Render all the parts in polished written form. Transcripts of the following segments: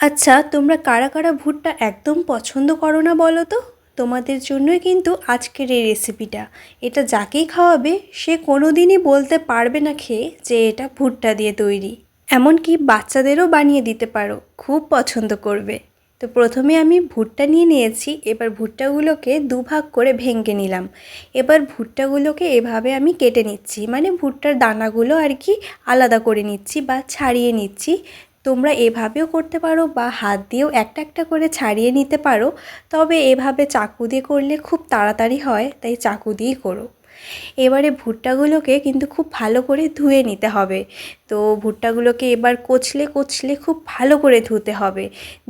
আচ্ছা, তোমরা কারা কারা ভুট্টা একদম পছন্দ করো না বলো তো? তোমাদের জন্যই কিন্তু আজকের এই রেসিপিটা। এটা যাকেই খাওয়াবে সে কোনো দিনই বলতে পারবে না খেয়ে যে এটা ভুট্টা দিয়ে তৈরি। এমনকি বাচ্চাদেরও বানিয়ে দিতে পারো, খুব পছন্দ করবে। তো প্রথমে আমি ভুট্টা নিয়ে নিয়েছি। এবার ভুট্টাগুলোকে দুভাগ করে ভেঙে নিলাম। এবার ভুট্টাগুলোকে এভাবে আমি কেটে নিচ্ছি, মানে ভুট্টার দানাগুলো আর কি আলাদা করে নিচ্ছি বা ছাড়িয়ে নিচ্ছি। তোমরা এভাবেও করতে পারো বা হাত দিয়েও একটা একটা করে ছাড়িয়ে নিতে পারো, তবে এভাবে চাকু দিয়ে করলে খুব তাড়াতাড়ি হয়, তাই চাকু দিয়েই করো। এবারে ভুট্টাগুলোকে কিন্তু খুব ভালো করে ধুয়ে নিতে হবে। তো ভুট্টাগুলোকে এবার কচলে কচলে খুব ভালো করে ধুতে হবে।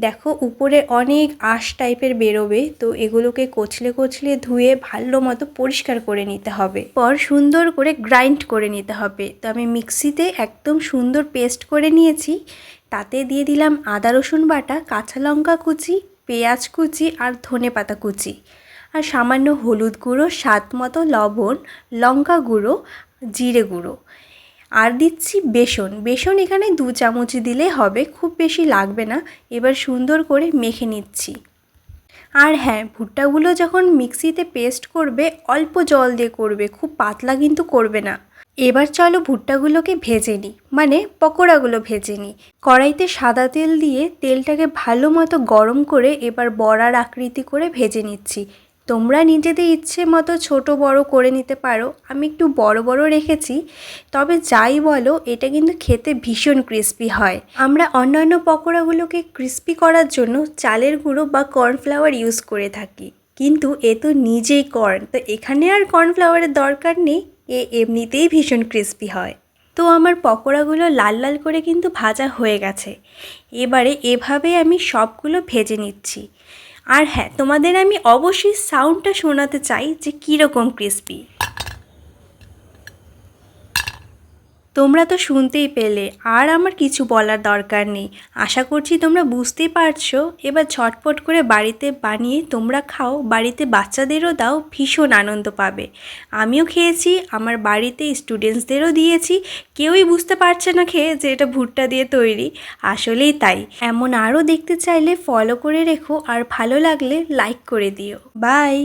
দেখো উপরে অনেক আঁশ টাইপের বেরোবে, তো এগুলোকে কচলে কচলে ধুয়ে ভালো মতো পরিষ্কার করে নিতে হবে। পর সুন্দর করে গ্রাইন্ড করে নিতে হবে। তো আমি মিক্সিতে একদম সুন্দর পেস্ট করে নিয়েছি। তাতে দিয়ে দিলাম আদা রসুন বাটা, কাঁচা লঙ্কা কুচি, পেঁয়াজ কুচি আর ধনেপাতা কুচি, আর সামান্য হলুদ গুঁড়ো, স্বাদ মতো লবণ, লঙ্কা গুঁড়ো, জিরে গুঁড়ো, আর দিচ্ছি বেসন। বেসন এখানে 2 চামচ দিলে হবে, খুব বেশি লাগবে না। এবার সুন্দর করে মেখে নিচ্ছি। আর হ্যাঁ, ভুট্টাগুলো যখন মিক্সিতে পেস্ট করবে অল্প জল দিয়ে করবে, খুব পাতলা কিন্তু করবে না। এবার চলো ভুট্টাগুলোকে ভেজে নিই, মানে পকোড়াগুলো ভেজে নিই। কড়াইতে সাদা তেল দিয়ে তেলটাকে ভালো মতো গরম করে এবার বড়ার আকৃতি করে ভেজে নিচ্ছি। তোমরা নিজেদের ইচ্ছে মতো ছোট বড় করে নিতে পারো, আমি একটু বড় বড় রেখেছি। তবে যাই বলো, এটা কিন্তু খেতে ভীষণ ক্রিস্পি হয়। আমরা অন্যান্য পকোড়াগুলোকে ক্রিস্পি করার জন্য চালের গুঁড়ো বা কর্নফ্লাওয়ার ইউজ করে থাকি, কিন্তু এ তো নিজেই কর্ন, তো এখানে আর কর্নফ্লাওয়ারের দরকার নেই, এমনিতেই ভীষণ ক্রিস্পি হয়। তো আমার পকোড়াগুলো লাল লাল করে কিন্তু ভাজা হয়ে গেছে। এবারে এভাবে আমি সবগুলো ভেজে নিচ্ছি। আর হ্যাঁ, তোমাদের আমি অবশ্যই সাউন্ডটা শোনাতে চাই যে কীরকম ক্রিস্পি। তোমরা তো শুনতেই পেলে, আর আমার কিছু বলার দরকার নেই। আশা করছি তোমরা বুঝতেই পারছো। এবার ঝটপট করে বাড়িতে বানিয়ে তোমরা খাও, বাড়িতে বাচ্চাদেরও দাও, ভীষণ আনন্দ পাবে। আমিও খেয়েছি, আমার বাড়িতে স্টুডেন্টসদেরও দিয়েছি। কেউই বুঝতে পারছে না খেয়ে যে এটা ভুট্টা দিয়ে তৈরি। আসলেই তাই। এমন আরও দেখতে চাইলে ফলো করে রেখো, আর ভালো লাগলে লাইক করে দিও। বাই।